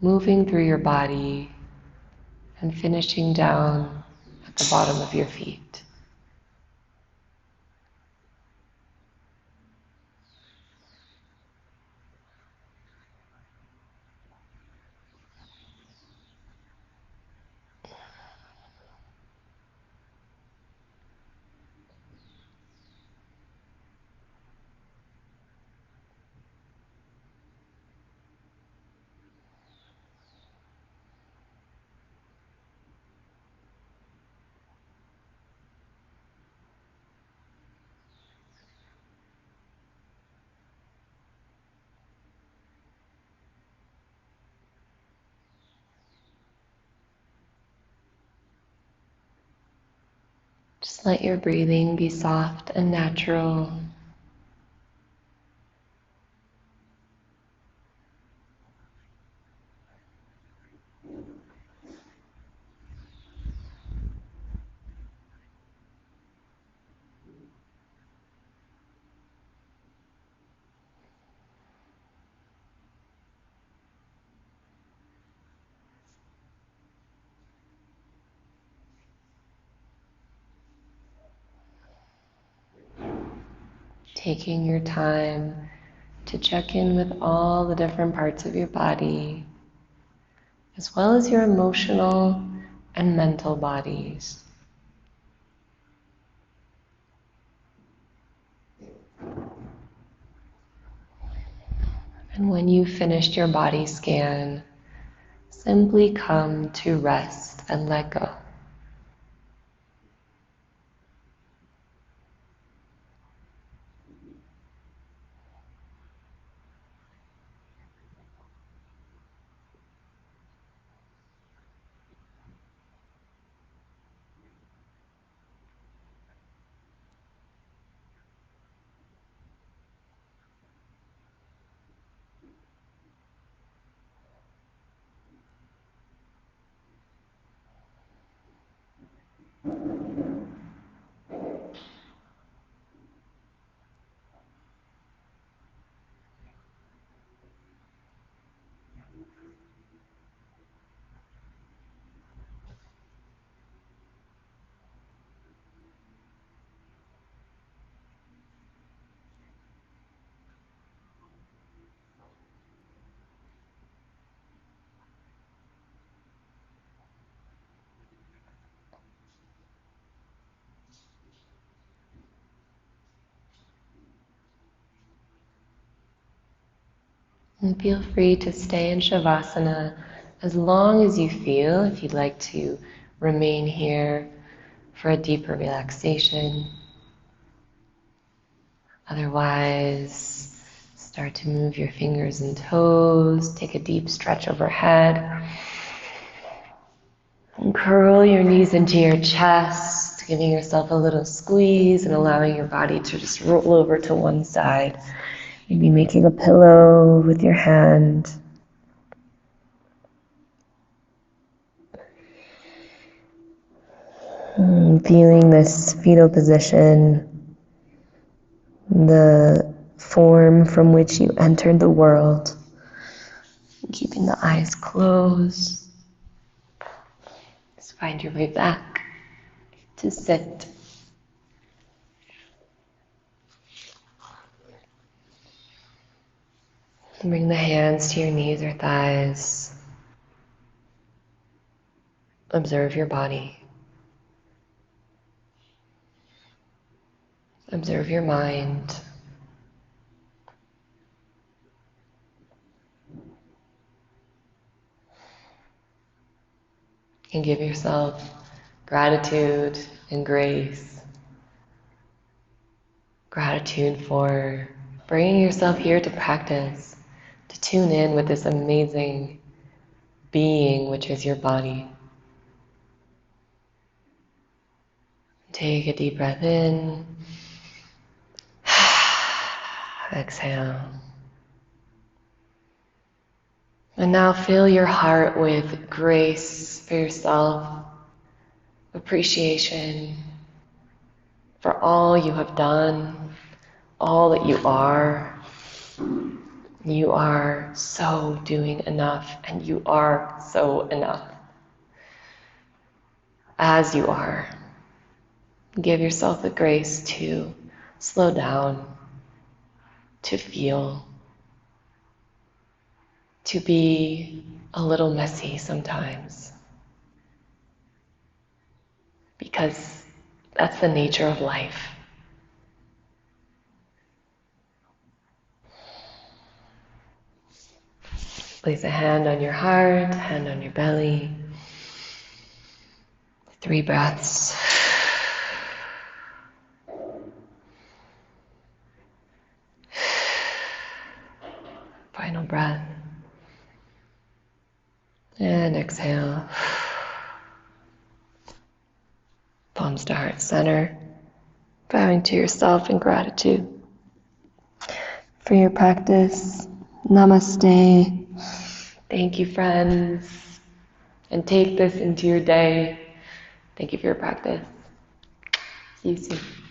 moving through your body, and finishing down at the bottom of your feet. Just let your breathing be soft and natural. Taking your time to check in with all the different parts of your body, as well as your emotional and mental bodies. And when you've finished your body scan, simply come to rest and let go. And feel free to stay in Shavasana as long as you feel. If you'd like to remain here for a deeper relaxation. Otherwise, start to move your fingers and toes. Take a deep stretch overhead. And curl your knees into your chest, giving yourself a little squeeze and allowing your body to just roll over to one side. Maybe making a pillow with your hand. Feeling this fetal position, the form from which you entered the world. Keeping the eyes closed. Just find your way back to sit. And bring the hands to your knees or thighs. Observe your body. Observe your mind. And give yourself gratitude and grace. Gratitude for bringing yourself here to practice, to tune in with this amazing being, which is your body. Take a deep breath in. Exhale. And now fill your heart with grace for yourself, appreciation for all you have done, all that you are. You are so doing enough, and you are so enough. As you are, give yourself the grace to slow down, to feel, to be a little messy sometimes, because that's the nature of life. Place a hand on your heart, hand on your belly. 3 breaths. Final breath. And exhale. Palms to heart center. Bowing to yourself in gratitude for your practice. Namaste. Thank you, friends. And take this into your day. Thank you for your practice. See you soon.